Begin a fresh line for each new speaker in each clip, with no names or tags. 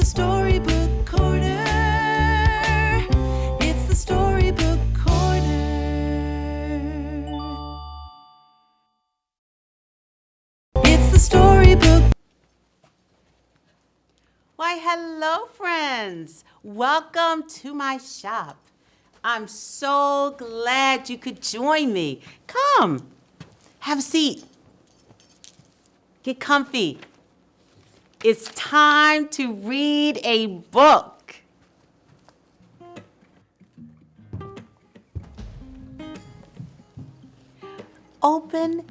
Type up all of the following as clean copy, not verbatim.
the Storybook Corner. It's the Storybook Corner. It's the Storybook.
Why, hello, friends. Welcome to my shop. I'm so glad you could join me. Come, have a seat. Get comfy. It's time to read a book. Open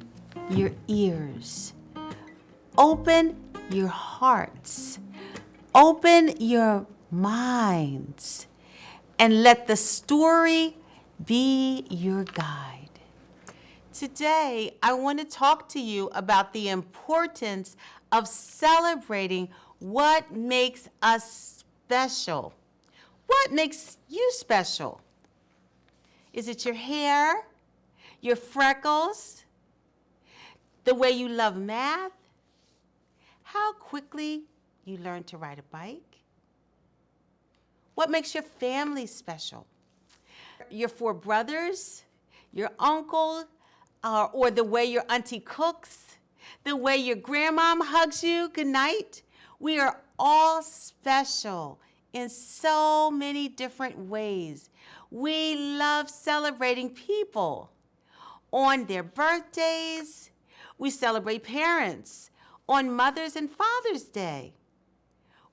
your ears. Open your hearts. Open your minds. And let the story be your guide. Today, I want to talk to you about the importance of celebrating what makes us special. What makes you special? Is it your hair, your freckles, the way you love math, how quickly you learn to ride a bike? What makes your family special? Your four brothers, your uncle, or the way your auntie cooks, the way your grandmom hugs you goodnight. We are all special in so many different ways. We love celebrating people. On their birthdays, we celebrate parents. On Mother's and Father's Day,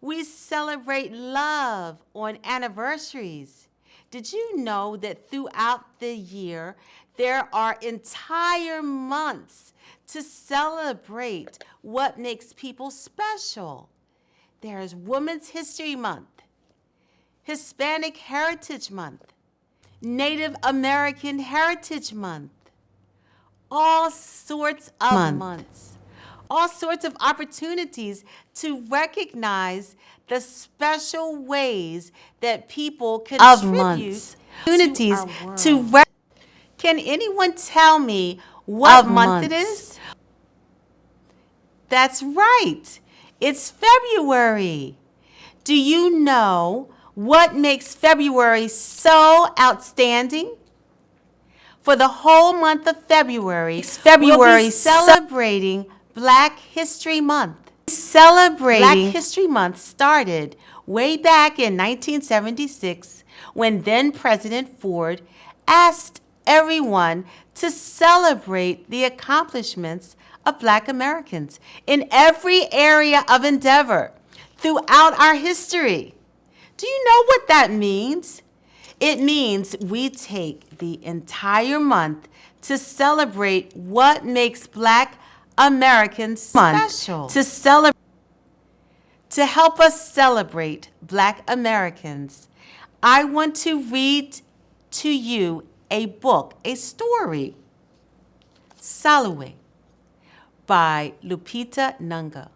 we celebrate love on anniversaries. Did you know that throughout the year, there are entire months to celebrate what makes people special? There's Women's History Month, Hispanic Heritage Month, Native American Heritage Month, all sorts of months, all sorts of opportunities to recognize the special ways that people contribute to our world. Can anyone tell me what month it is? That's right. It's February. Do you know what makes February so outstanding? For the whole month of February, we'll be celebrating Black History Month. Black History Month started way back in 1976 when then President Ford asked everyone to celebrate the accomplishments of Black Americans in every area of endeavor throughout our history. Do you know what that means? It means we take the entire month to celebrate what makes Black Americans special. To help us celebrate Black Americans, I want to read to you a book, a story, Salome, by Lupita Nunga.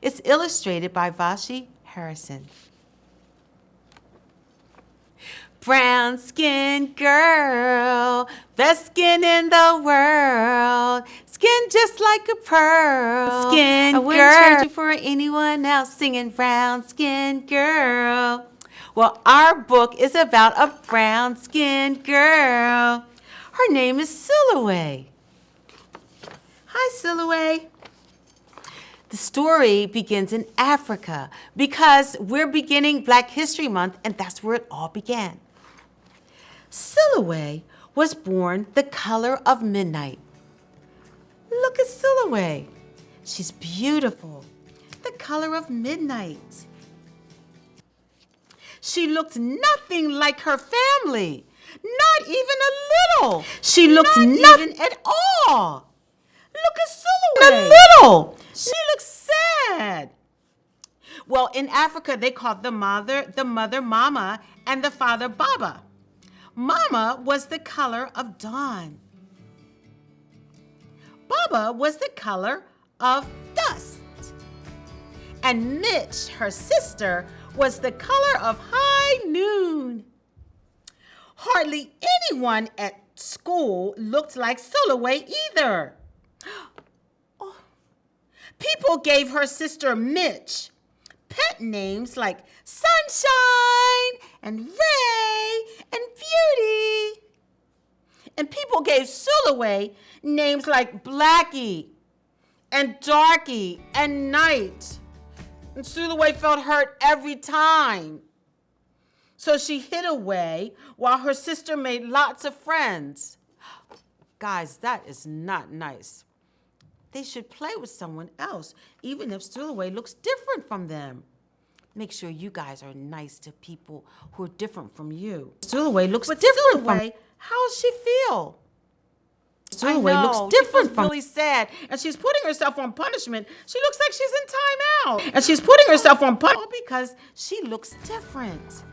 It's illustrated by Vashi Harrison. Brown-skinned girl, best skin in the world, skin just like a pearl. I wouldn't trade you for anyone else, singing brown-skinned girl. Well, our book is about a brown-skinned girl. Her name is Silhouette. Hi, Silhouette. The story begins in Africa because we're beginning Black History Month, and that's where it all began. Silhouette was born the color of midnight. Look at Silhouette. She's beautiful, the color of midnight. She looked nothing like her family, not even a little. She looked nothing at all. Look at Silhouette. A little. She looks sad. Well, in Africa, they called the mother Mama and the father Baba. Mama was the color of dawn. Baba was the color of dust. And Mitch, her sister, was the color of high noon. Hardly anyone at school looked like Silhouette either. People gave her sister Mitch pet names like Sunshine and Ray and Beauty. And people gave Sulaway names like Blackie and Darky and Night. And Sulaway felt hurt every time. So she hid away while her sister made lots of friends. Guys, that is not nice. They should play with someone else, even if Sulaway looks different from them. Make sure you guys are nice to people who are different from you. Sulaway looks different from... How does she feel? Sulaway looks different from... really sad, and she's putting herself on punishment. She looks like she's in timeout. And she's putting herself on punishment because she looks different.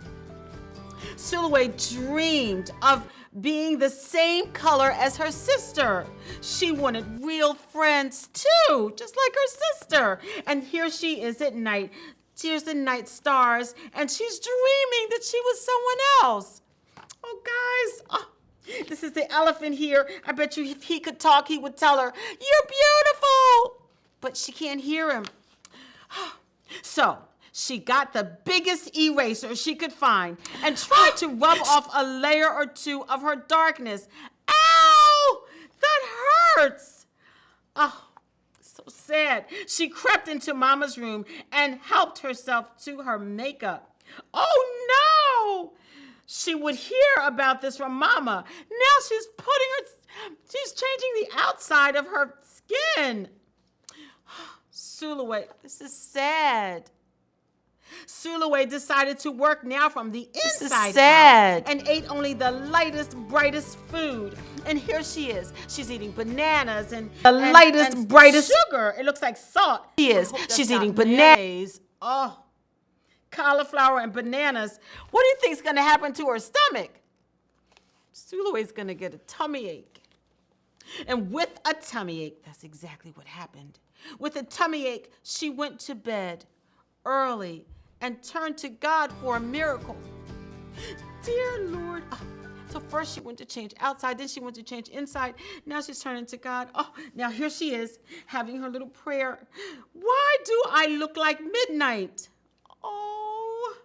Sulaway dreamed of being the same color as her sister. She wanted real friends too, just like her sister. And here she is at night, tears and night stars, and she's dreaming that she was someone else. Oh, guys, this is the elephant here. I bet you if he could talk, he would tell her, "You're beautiful." But she can't hear him. So she got the biggest eraser she could find and tried to rub off a layer or two of her darkness. Ow! That hurts. Oh, so sad. She crept into Mama's room and helped herself to her makeup. Oh, no! She would hear about this from Mama. Now she's changing the outside of her skin. Sulaway, this is sad. Sulaway decided to work now from the inside out and ate only the lightest, brightest food. And here she is. She's eating bananas and brightest sugar. It looks like salt. She's eating bananas. Oh, cauliflower and bananas. What do you think is going to happen to her stomach? Sulaway's going to get a tummy ache. And with a tummy ache, that's exactly what happened. With a tummy ache, she went to bed early and turned to God for a miracle. Dear Lord. So first she went to change outside, then she went to change inside. Now she's turning to God. Oh, now here she is having her little prayer. Why do I look like midnight? Oh,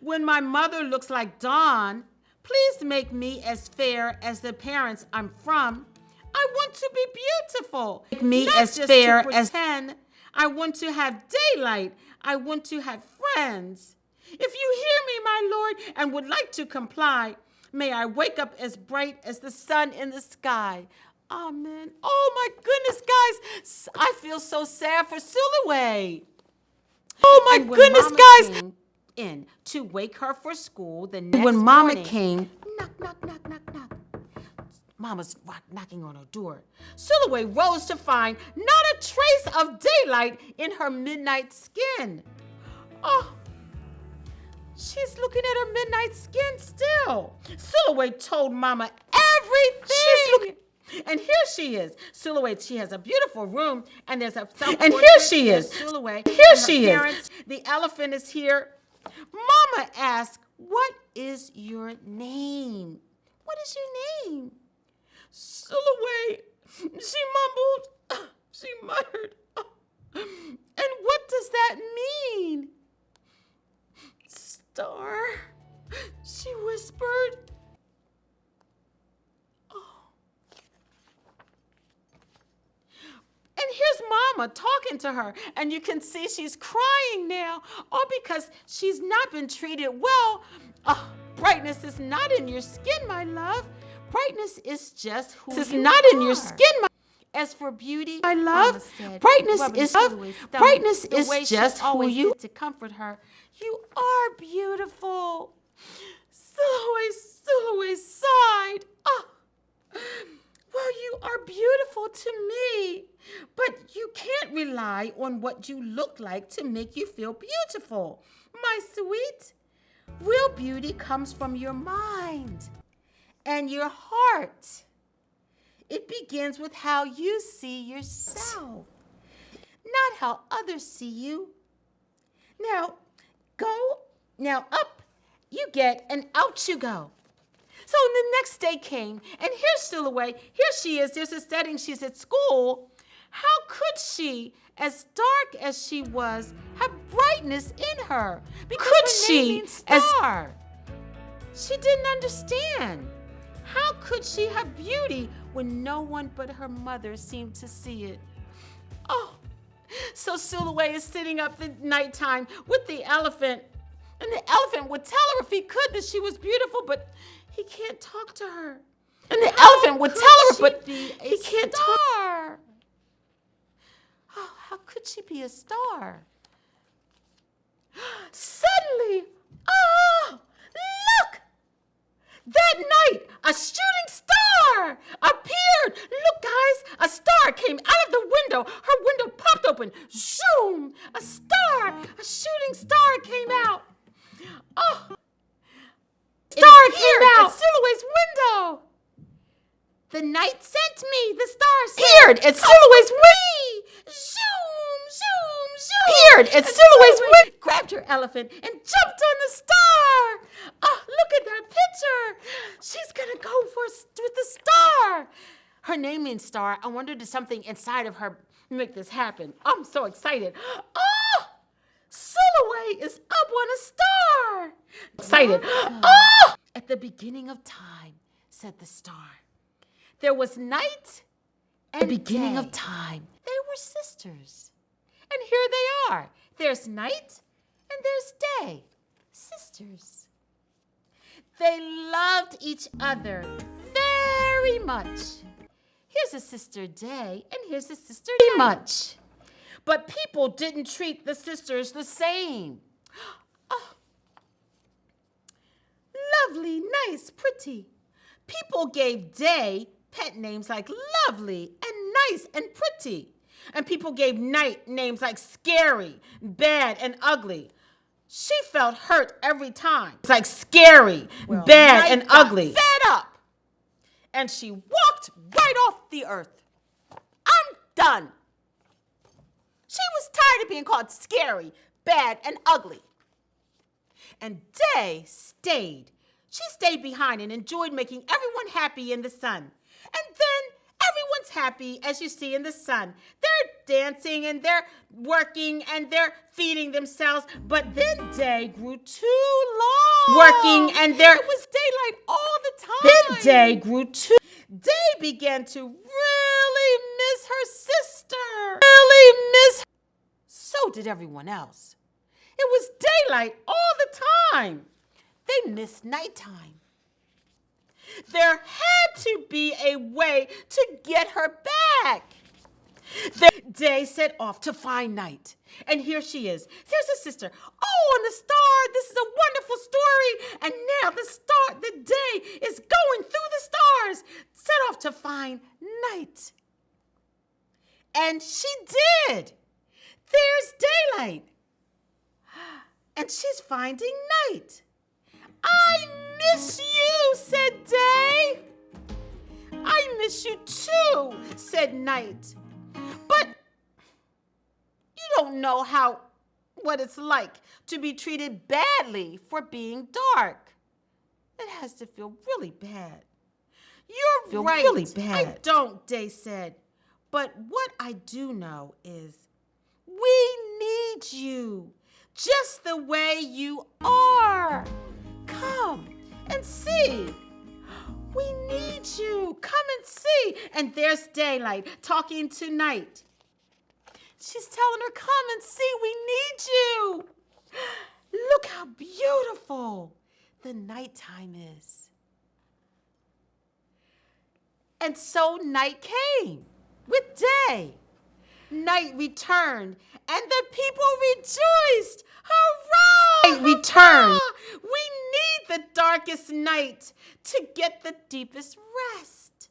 when my mother looks like dawn, please make me as fair as the parents I'm from. I want to be beautiful. Make me as fair as pretend. I want to have daylight. I want to have friends. If you hear me, my Lord, and would like to comply, may I wake up as bright as the sun in the sky. Amen. Oh, my goodness, guys. I feel so sad for Sulaway. Oh, my goodness, guys. Came in to wake her for school the next morning. When Mama came, knock, knock, knock, knock, knock. Mama's knocking on her door. Sulaway rose to find not a trace of daylight in her midnight skin. Oh, she's looking at her midnight skin still. Sulaway told Mama everything. And here she is. Sulaway, she has a beautiful room, and there's a self-portrait. And here she is. Sulaway. Here she is. The elephant is here. Mama asked, "What is your name? What is your name?" Sulaway, she mumbled, she muttered, "And what does that mean?" "Star," she whispered. Oh. And here's Mama talking to her, and you can see she's crying now, all because she's not been treated well. Oh, brightness is not in your skin, my love. Brightness is just who you not are. In your skin. As for beauty, my love, said, brightness is just who you are. To comfort her, you are beautiful. Sulaway sighed. Oh, well, you are beautiful to me, but you can't rely on what you look like to make you feel beautiful, my sweet. Real beauty comes from your mind and your heart. It begins with how you see yourself, not how others see you. Now up you get and out you go. So the next day came, and here's Sulaway. Here she is. There's a setting. She's at school. How could she, as dark as she was, have brightness in her. Because
Could
her
she,
name means star. She didn't understand. How could she have beauty when no one but her mother seemed to see it? Oh, so Sulaway is sitting up at nighttime with the elephant. And the elephant would tell her if he could that she was beautiful, but he can't talk to her. And the elephant would tell her, but he can't talk. Oh, how could she be a star? Suddenly, oh, look! That night, a shooting star appeared. Look, guys, a star came out of the window. Her window popped open. Zoom! A shooting star came out. Oh! Star came out at Sulaway's window. The night sent me. The star appeared at Sulaway's window. Zoom, zoom, zoom. Appeared at Sulaway's window. Grabbed her elephant and jumped on the star. Oh, look at that picture. She's gonna go with the star. Her name means star. I wonder did something inside of her make this happen. I'm so excited. Oh, Sulaway is up on a star. Excited. Oh, at the beginning of time, said the star. There was night and the beginning of time. They were sisters. And here they are. There's night and there's day. Sisters. They loved each other very much. Here's a sister day and here's a sister night. But people didn't treat the sisters the same. Oh. Lovely, nice, pretty. People gave Day pet names like lovely and nice and pretty. And people gave Night names like scary, bad, and ugly. She felt hurt every time. It's like scary, bad, and ugly. Fed up. And she walked right off the earth. I'm done. She was tired of being called scary, bad, and ugly. And Day stayed. She stayed behind and enjoyed making everyone happy in the sun. And then everyone's happy, as you see in the sun. They're dancing and they're working and they're feeding themselves. But then Day grew too long. Working and it was daylight all the time. Then Day grew too. Day began to really miss her sister. So did everyone else. It was daylight all the time. They missed nighttime. There had to be a way to get her back. Day set off to find Night. And here she is. There's a sister. Oh, and the star. This is a wonderful story. And now the day is going through the stars. Set off to find Night. And she did. There's daylight. And she's finding Night. I miss you, said Day. I miss you too, said Night. But you don't know what it's like to be treated badly for being dark. It has to feel really bad. You're right. Really bad. I don't, Day said. But what I do know is we need you just the way you are. Come and see. We need you. Come and see. And there's Daylight talking to Night. She's telling her, come and see. We need you. Look how beautiful the nighttime is. And so night came with day. Night returned, and the people rejoiced. Hurrah! Night returned. We need the darkest night to get the deepest rest.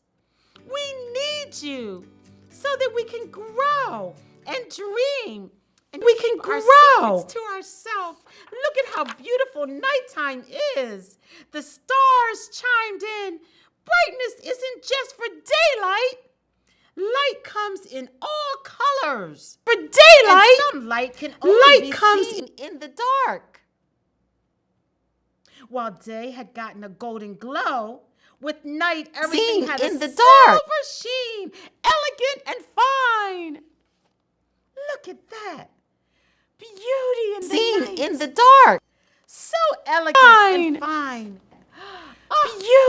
We need you so that we can grow and dream. And we can grow to ourselves. Look at how beautiful nighttime is. The stars chimed in. Brightness isn't just for daylight. Light comes in all colors. For daylight, and some light can only be seen in the dark. While day had gotten a golden glow, with night everything had a silver sheen, elegant and fine. Look at that. beauty in the
seen
night.
in the dark.
So elegant and fine. Oh,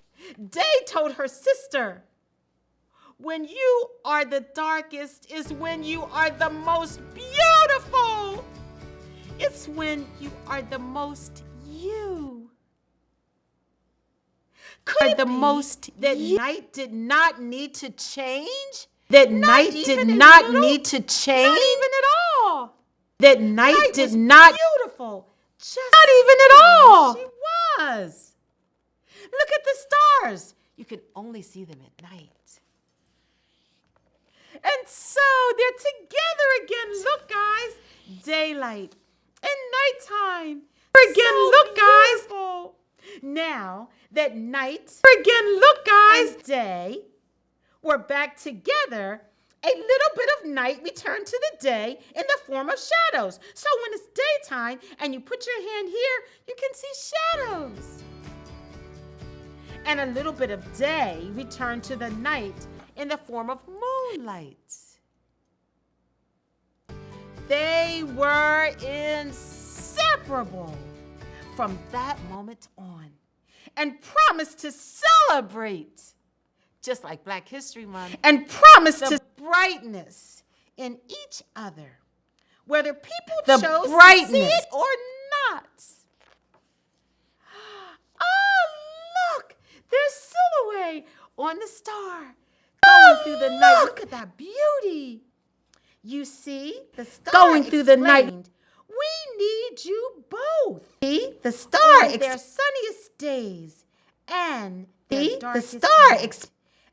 Day told her sister, when you are the darkest is when you are the most beautiful. It's when you are the most you. Could it be that night did not need to change? That night did not need to change? Not even at all. That night did not beautiful. Just not even at all. She was. Look at the stars. You can only see them at night. And so they're together again. Look, guys. Daylight and nighttime. Again, so look, beautiful. Guys. Now that night, again, look, guys. And day, we're back together. A little bit of night returned to the day in the form of shadows. So when it's daytime and you put your hand here, you can see shadows. And a little bit of day returned to the night in the form of moonlight. They were inseparable from that moment on and promised to celebrate, just like Black History Month, and promised the brightness in each other, whether people chose to see it or not. Oh, look, there's silhouette on the star going through the night. Look at that beauty. You see, the star going through the night. We need you both. See, the star on their sunniest days and the star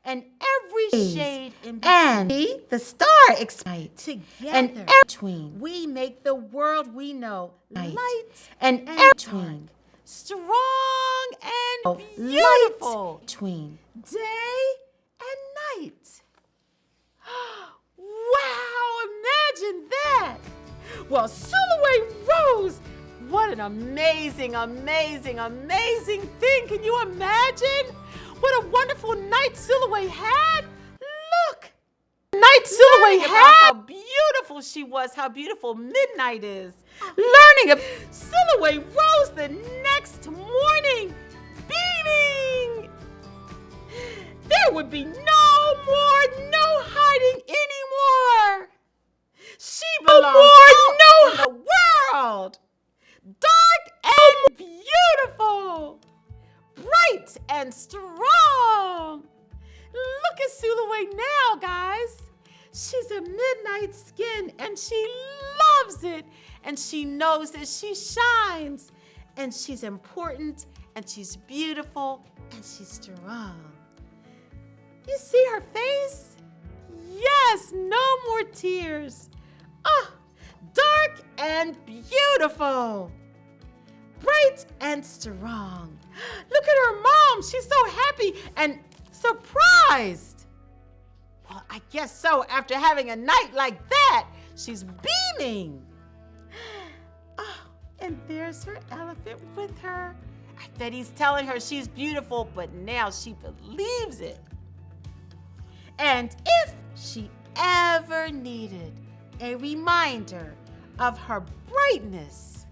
and every shade in between. And the star excites together. And between we make the world we know light and between strong and beautiful between day and night. Wow, imagine that. Well, silhouette rose. What an amazing, amazing, amazing thing. Can you imagine what a wonderful night silhouette had? Look. Night silhouette had. How beautiful she was, how beautiful midnight is. Learning of silhouette rose the next morning, beaming. There would be no hiding anymore. She belongs in the world. Dark and beautiful. Bright and strong. Look at Silhouette now, guys. She's a midnight skin and she loves it. And she knows that she shines. And she's important and she's beautiful and she's strong. You see her face? Yes, no more tears. Oh, dark and beautiful. Bright and strong. Look at her mom. She's so happy and surprised. Well, I guess so. After having a night like that, she's beaming. Oh, and there's her elephant with her. I bet he's telling her she's beautiful, but now she believes it. And if she ever needed a reminder of her brightness,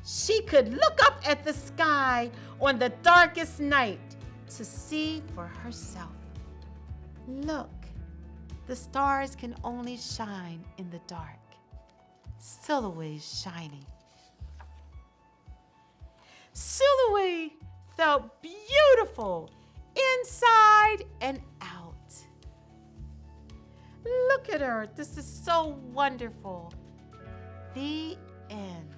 she could look up at the sky on the darkest night to see for herself. Look, the stars can only shine in the dark. Silhouette shining. Silhouette felt beautiful inside and out. Look at her. This is so wonderful. The end.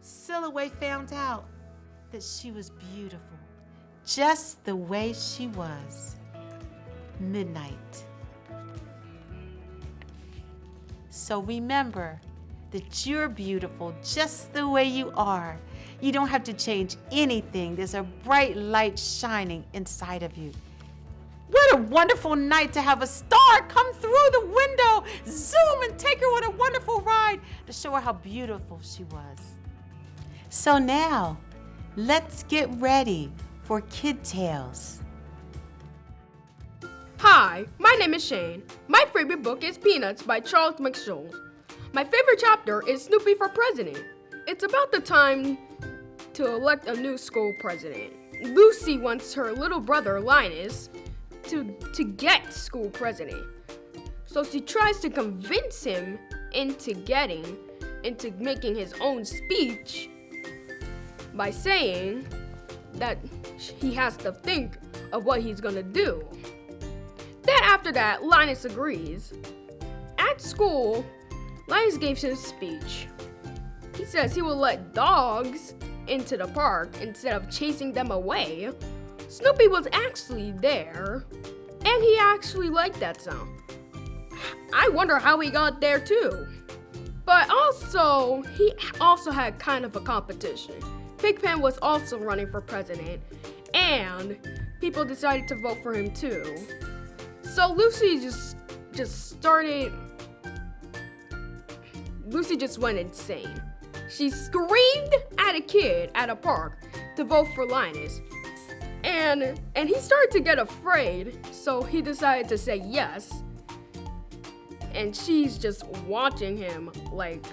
Silhouette found out that she was beautiful, just the way she was. Midnight. So remember that you're beautiful just the way you are. You don't have to change anything. There's a bright light shining inside of you. What a wonderful night to have a star come through the window, zoom, and take her on a wonderful ride to show her how beautiful she was. So now, let's get ready for Kid Tales.
Hi, my name is Shane. My favorite book is Peanuts by Charles McShone.
My favorite chapter is Snoopy for President. It's about the time to elect a new school president. Lucy wants her little brother Linus to get school president. So she tries to convince him into making his own speech by saying that he has to think of what he's gonna do. Then after that, Linus agrees. At school, Linus gives his speech. He says he will let dogs into the park instead of chasing them away. Snoopy was actually there, and he actually liked that sound. I wonder how he got there too. But also, he also had kind of a competition. Pigpen was also running for president, and people decided to vote for him too. So Lucy just went insane. She screamed at a kid at a park to vote for Linus. And he started to get afraid, so he decided to say yes. And she's just watching him like,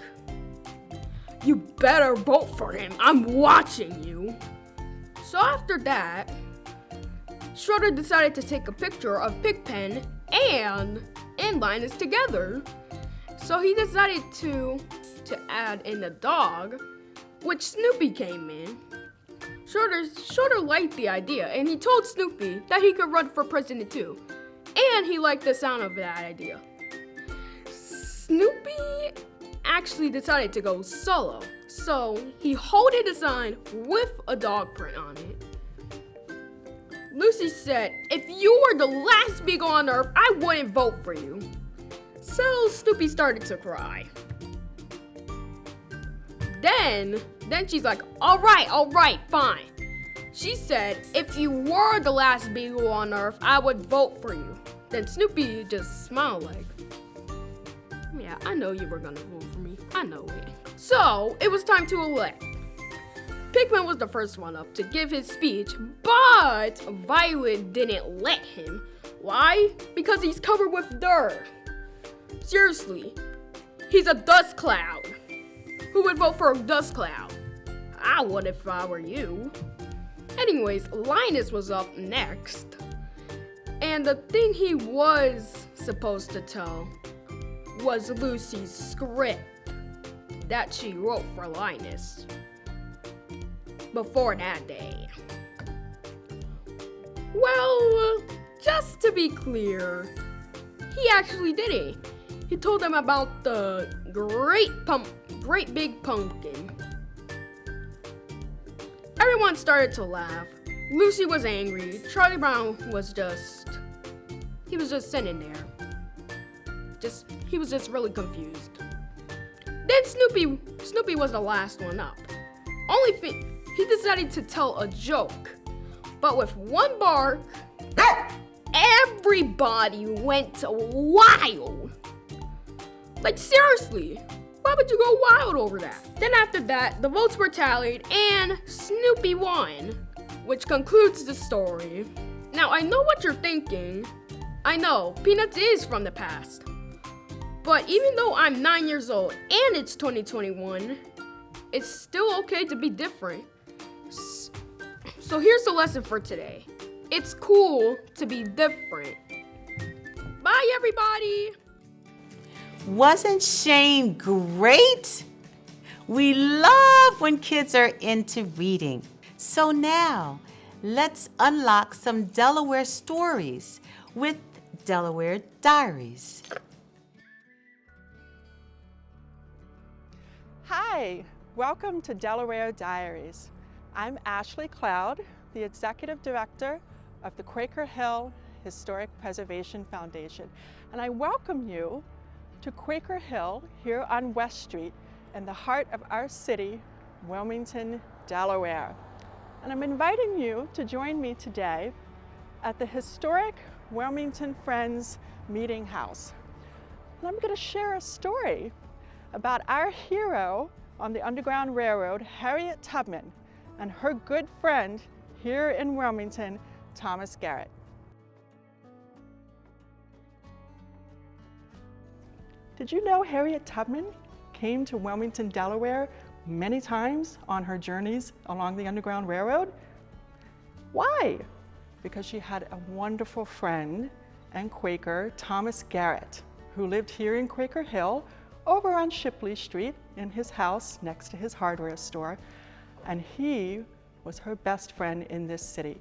you better vote for him. I'm watching you. So after that, Schroeder decided to take a picture of Pigpen and Linus together. So he decided to add in a dog, which Snoopy came in. Schroeder liked the idea, and he told Snoopy that he could run for president too. And he liked the sound of that idea. Snoopy actually decided to go solo. So he holded a sign with a dog print on it. Lucy said, if you were the last beagle on Earth, I wouldn't vote for you. So Snoopy started to cry. Then she's like, all right, fine. She said, if you were the last beagle on Earth, I would vote for you. Then Snoopy just smiled like, yeah, I know you were gonna vote for me. I know it. So it was time to elect. Pigpen was the first one up to give his speech, but Violet didn't let him. Why? Because he's covered with dirt. Seriously, he's a dust cloud. Who would vote for a dust cloud? I would if I were you. Anyways, Linus was up next. And the thing he was supposed to tell was Lucy's script that she wrote for Linus before that day. Well, just to be clear, he actually did it. He told them about the great big pumpkin. Everyone started to laugh. Lucy was angry. Charlie Brown was just sitting there. He was just really confused. Then Snoopy was the last one up. He decided to tell a joke. But with one bark, everybody went wild. Like seriously, why would you go wild over that? Then after that, the votes were tallied and Snoopy won, which concludes the story. Now I know what you're thinking. I know, Peanuts is from the past. But even though I'm 9 years old and it's 2021, it's still okay to be different. So here's the lesson for today. It's cool to be different. Bye, everybody.
Wasn't Shane great? We love when kids are into reading. So now, let's unlock some Delaware stories with Delaware Diaries.
Hi, welcome to Delaware Diaries. I'm Ashley Cloud, the Executive Director of the Quaker Hill Historic Preservation Foundation, and I welcome you to Quaker Hill here on West Street in the heart of our city, Wilmington, Delaware. And I'm inviting you to join me today at the historic Wilmington Friends Meeting House. And I'm going to share a story about our hero on the Underground Railroad, Harriet Tubman, and her good friend here in Wilmington, Thomas Garrett. Did you know Harriet Tubman came to Wilmington, Delaware many times on her journeys along the Underground Railroad? Why? Because she had a wonderful friend and Quaker, Thomas Garrett, who lived here in Quaker Hill over on Shipley Street in his house next to his hardware store, and he was her best friend in this city.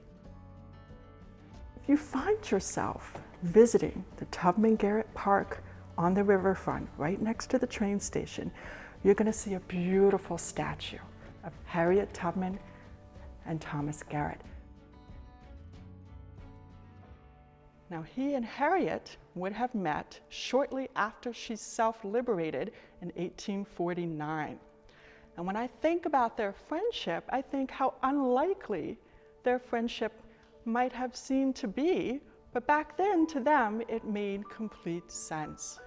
If you find yourself visiting the Tubman Garrett Park on the riverfront, right next to the train station, you're going to see a beautiful statue of Harriet Tubman and Thomas Garrett. Now, he and Harriet would have met shortly after she self-liberated in 1849. And when I think about their friendship, I think how unlikely their friendship might have seemed to be, but back then to them it made complete sense.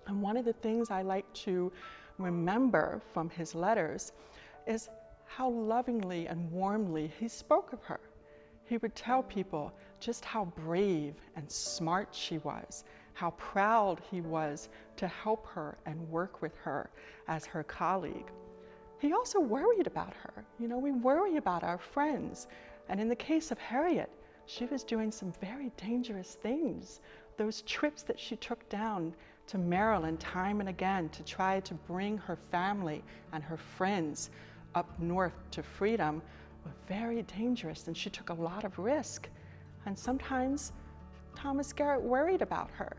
And one of the things I like to remember from his letters is how lovingly and warmly he spoke of her. He would tell people just how brave and smart she was, how proud he was to help her and work with her as her colleague. He also worried about her. You know, we worry about our friends. And in the case of Harriet, she was doing some very dangerous things. Those trips that she took down to Maryland time and again to try to bring her family and her friends up north to freedom were very dangerous, and she took a lot of risk. And sometimes Thomas Garrett worried about her.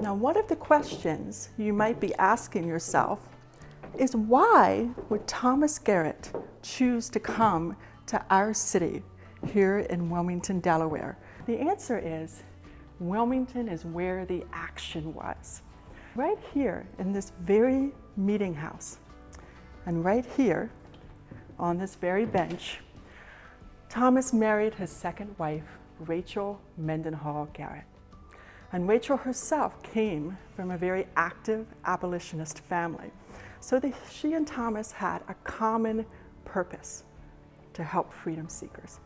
Now, one of the questions you might be asking yourself is, why would Thomas Garrett choose to come to our city here in Wilmington, Delaware? The answer is, Wilmington is where the action was. Right here in this very meeting house, and right here on this very bench, Thomas married his second wife, Rachel Mendenhall Garrett. And Rachel herself came from a very active abolitionist family. So she and Thomas had a common purpose: to help freedom seekers.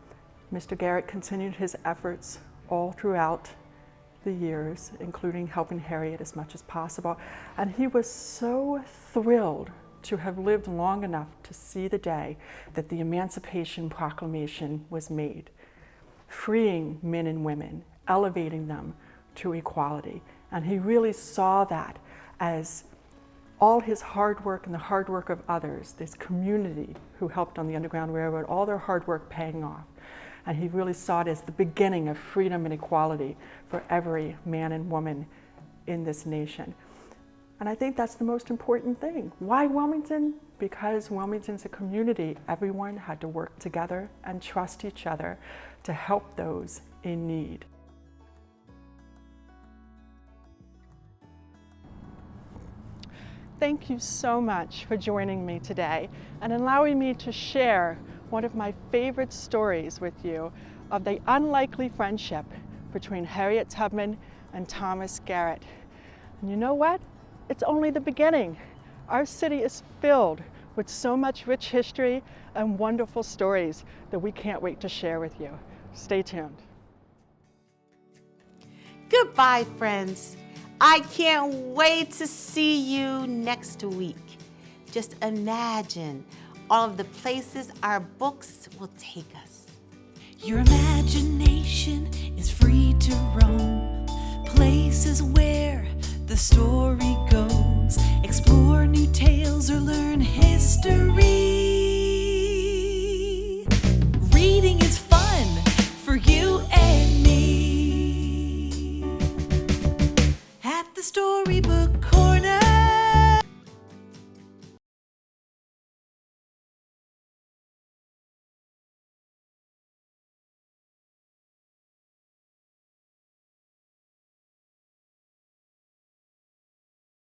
Mr. Garrett continued his efforts all throughout the years, including helping Harriet as much as possible. And he was so thrilled to have lived long enough to see the day that the Emancipation Proclamation was made, freeing men and women, elevating them to equality. And he really saw that as all his hard work and the hard work of others, this community who helped on the Underground Railroad, all their hard work paying off. And he really saw it as the beginning of freedom and equality for every man and woman in this nation. And I think that's the most important thing. Why Wilmington? Because Wilmington's a community. Everyone had to work together and trust each other to help those in need. Thank you so much for joining me today and allowing me to share one of my favorite stories with you of the unlikely friendship between Harriet Tubman and Thomas Garrett. And you know what? It's only the beginning. Our city is filled with so much rich history and wonderful stories that we can't wait to share with you. Stay tuned.
Goodbye, friends. I can't wait to see you next week. Just imagine all of the places our books will take us.
Your imagination is free to roam, places where the story goes. Explore new tales or learn history. Reading is fun for you and me. At the Storybook Corner.